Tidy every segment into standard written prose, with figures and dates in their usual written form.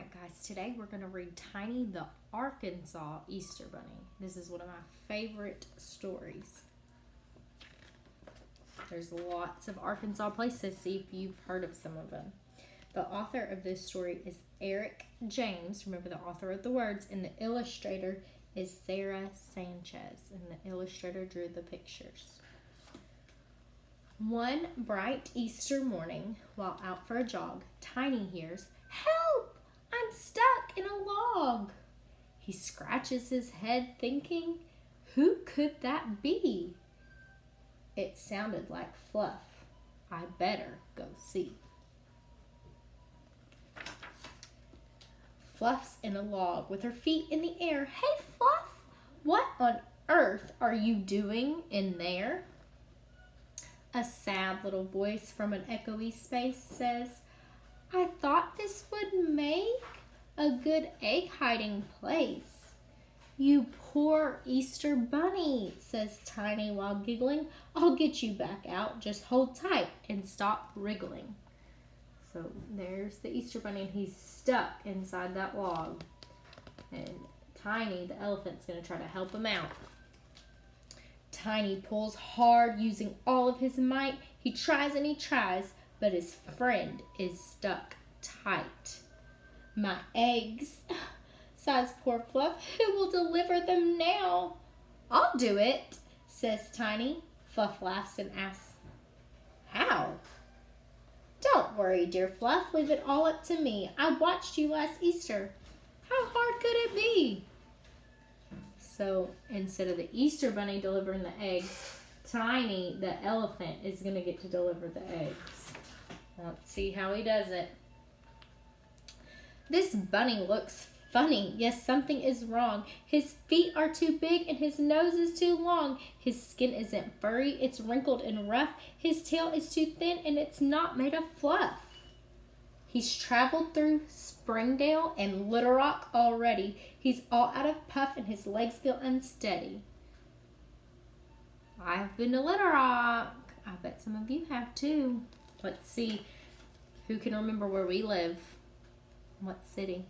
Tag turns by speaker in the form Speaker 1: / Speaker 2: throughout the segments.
Speaker 1: Alright guys, today we're going to read Tiny the Arkansas Easter Bunny. This is one of my favorite stories. There's lots of Arkansas places. See if you've heard of some of them. The author of this story is Eric James. Remember, the author of the words, and the illustrator is Sarah Sanchez, and the illustrator drew the pictures. One bright Easter morning, while out for a jog, Tiny hears, "Help! I'm stuck in a log." He scratches his head thinking, who could that be? It sounded like Fluff. I better go see. Fluff's in a log with her feet in the air. "Hey, Fluff, what on earth are you doing in there?" A sad little voice from an echoey space says, "I thought this would make a good egg hiding place." "You poor Easter bunny," says Tiny while giggling. "I'll get you back out. Just hold tight and stop wriggling." So there's the Easter bunny, and he's stuck inside that log. And Tiny, the elephant's going to try to help him out. Tiny pulls hard, using all of his might. He tries and he tries, but his friend is stuck tight. "My eggs," sighs poor Fluff. "Who will deliver them now?" "I'll do it," says Tiny. Fluff laughs and asks, "How?" "Don't worry, dear Fluff. Leave it all up to me. I watched you last Easter. How hard could it be?" So instead of the Easter bunny delivering the eggs, Tiny, the elephant, is going to get to deliver the eggs. Let's see how he does it. "This bunny looks funny. Yes, something is wrong. His feet are too big and his nose is too long. His skin isn't furry, it's wrinkled and rough. His tail is too thin and it's not made of fluff. He's traveled through Springdale and Little Rock already. He's all out of puff and his legs feel unsteady." I've been to Little Rock. I bet some of you have too. Let's see who can remember where we live. What city?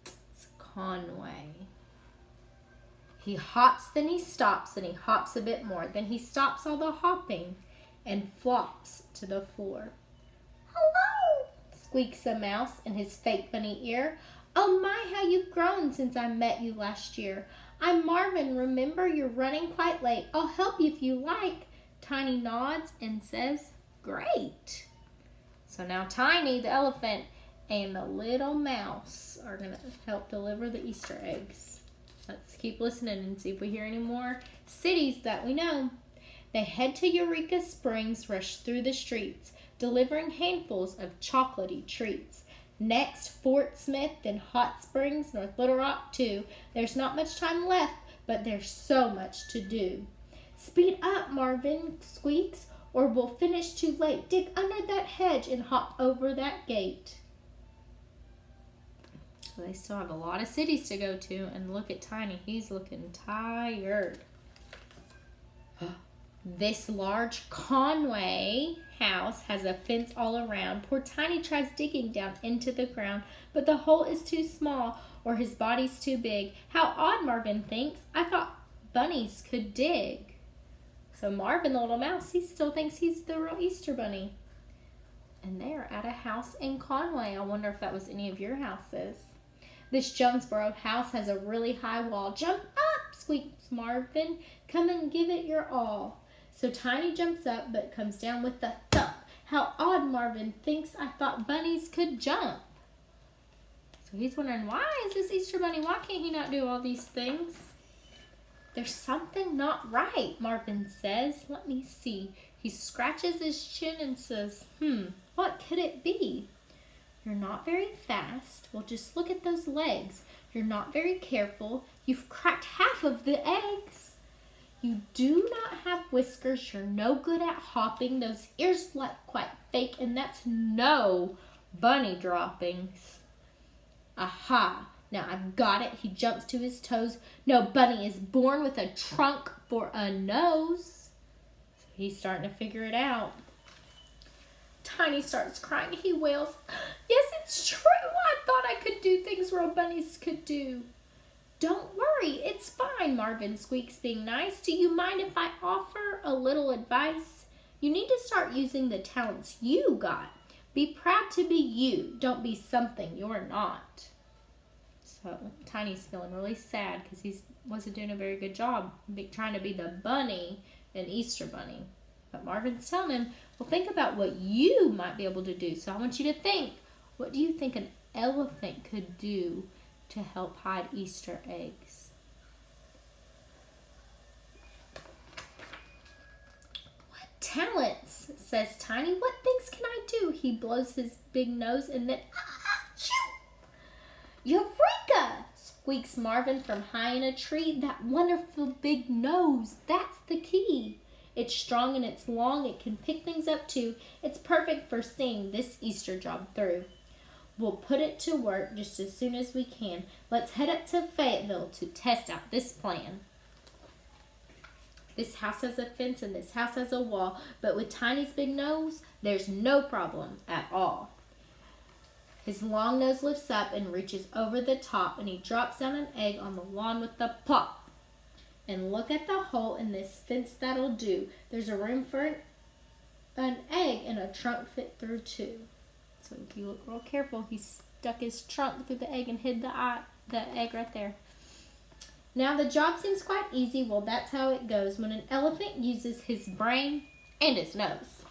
Speaker 1: It's Conway. He hops, then he stops, then he hops a bit more. Then he stops all the hopping and flops to the floor. "Hello," squeaks a mouse in his fake bunny ear. "Oh my, how you've grown since I met you last year. I'm Marvin, remember? You're running quite late. I'll help you if you like." Tiny nods and says, "Great." So now Tiny, the elephant, and the little mouse are going to help deliver the Easter eggs. Let's keep listening and see if we hear any more cities that we know. They head to Eureka Springs, rush through the streets, delivering handfuls of chocolatey treats. Next, Fort Smith, then Hot Springs, North Little Rock too. There's not much time left, but there's so much to do. "Speed up," Marvin squeaks, "or we'll finish too late. Dig under that hedge and hop over that gate." So they still have a lot of cities to go to, and look at Tiny. He's looking tired. This large Conway house has a fence all around. Poor Tiny tries digging down into the ground, but the hole is too small or his body's too big. How odd, Marvin thinks. I thought bunnies could dig. So Marvin, the little mouse, he still thinks he's the real Easter bunny. And they're at a house in Conway. I wonder if that was any of your houses. This Jonesboro house has a really high wall. "Jump up," squeaks Marvin. "Come and give it your all." So Tiny jumps up, but comes down with a thump. How odd, Marvin thinks. I thought bunnies could jump. So he's wondering, why is this Easter bunny? Why can't he not do all these things? "There's something not right," Marvin says. "Let me see." He scratches his chin and says, what could it be? "You're not very fast. Well, just look at those legs. You're not very careful. You've cracked half of the eggs. You do not have whiskers. You're no good at hopping. Those ears look quite fake, and that's no bunny droppings." Aha! Now I've got it. He jumps to his toes. No bunny is born with a trunk for a nose. So he's starting to figure it out. Tiny starts crying. He wails, "Yes, it's true. I thought I could girl bunnies could do. Don't worry, it's fine, Marvin squeaks, being nice. Do you mind if I offer a little advice? You need to start using the talents you got. Be proud to be you. Don't be something you're not. So Tiny's feeling really sad because he wasn't doing a very good job trying to be the bunny and Easter bunny. But Marvin's telling him, well, think about what you might be able to do. So I want you to think, what do you think an elephant could do to help hide Easter eggs? What talents, says Tiny. What things can I do? He blows his big nose and then, Eureka! Squeaks Marvin from high in a tree. That wonderful big nose, that's the key. It's strong and it's long. It can pick things up too. It's perfect for seeing this Easter job through. We'll put it to work just as soon as we can. Let's head up to Fayetteville to test out this plan. This house has a fence and this house has a wall, but with Tiny's big nose, there's no problem at all. His long nose lifts up and reaches over the top, and he drops down an egg on the lawn with a plop. And look at the hole in this fence that'll do. There's a room for an egg and a trunk fit through too. So if you look real careful, he stuck his trunk through the egg and hid the egg right there. Now the job seems quite easy. Well, that's how it goes when an elephant uses his brain and his nose.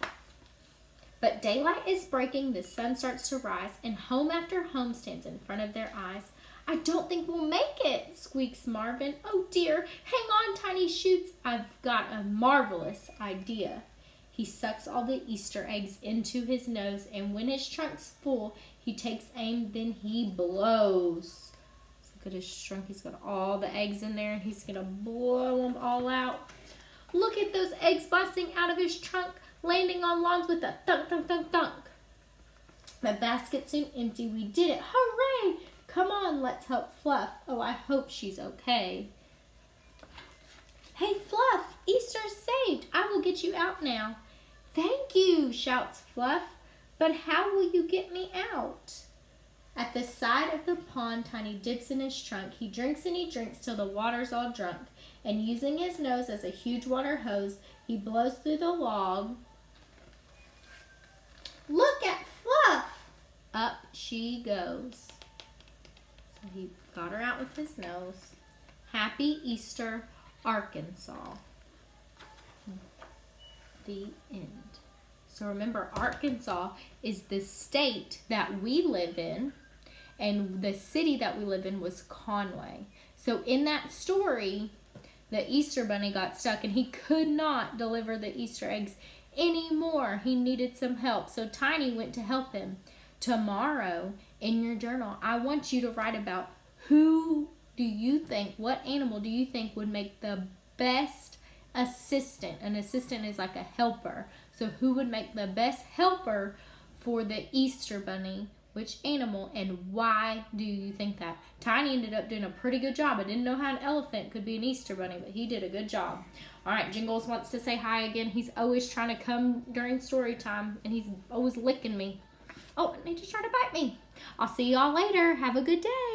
Speaker 1: But daylight is breaking, the sun starts to rise, and home after home stands in front of their eyes. I don't think we'll make it, squeaks Marvin. Oh dear, hang on, Tiny shoots. I've got a marvelous idea. He sucks all the Easter eggs into his nose, and when his trunk's full, he takes aim, then he blows. So look at his trunk, he's got all the eggs in there, and he's gonna blow them all out. Look at those eggs busting out of his trunk, landing on lawns with a thunk, thunk, thunk, thunk. The basket's soon empty. We did it. Hooray! Come on, let's help Fluff. Oh, I hope she's okay. Hey, Fluff, Easter's saved. I will get you out now. Thank you, shouts Fluff. But how will you get me out? At the side of the pond, Tiny dips in his trunk. He drinks and he drinks till the water's all drunk. And using his nose as a huge water hose, he blows through the log. Look at Fluff! Up she goes. So he got her out with his nose. Happy Easter, Arkansas. The end. So remember, Arkansas is the state that we live in, and the city that we live in was Conway. So in that story, the Easter bunny got stuck and he could not deliver the Easter eggs anymore. He needed some help. So Tiny went to help him. Tomorrow in your journal, I want you to write about what animal do you think would make the best assistant? An assistant is like a helper. So who would make the best helper for the Easter bunny? Which animal, and why do you think that? Tiny ended up doing a pretty good job. I didn't know how an elephant could be an Easter bunny, but he did a good job. All right, Jingles wants to say hi again. He's always trying to come during story time, and he's always licking me. Oh, and he just tried to bite me. I'll see y'all later. Have a good day.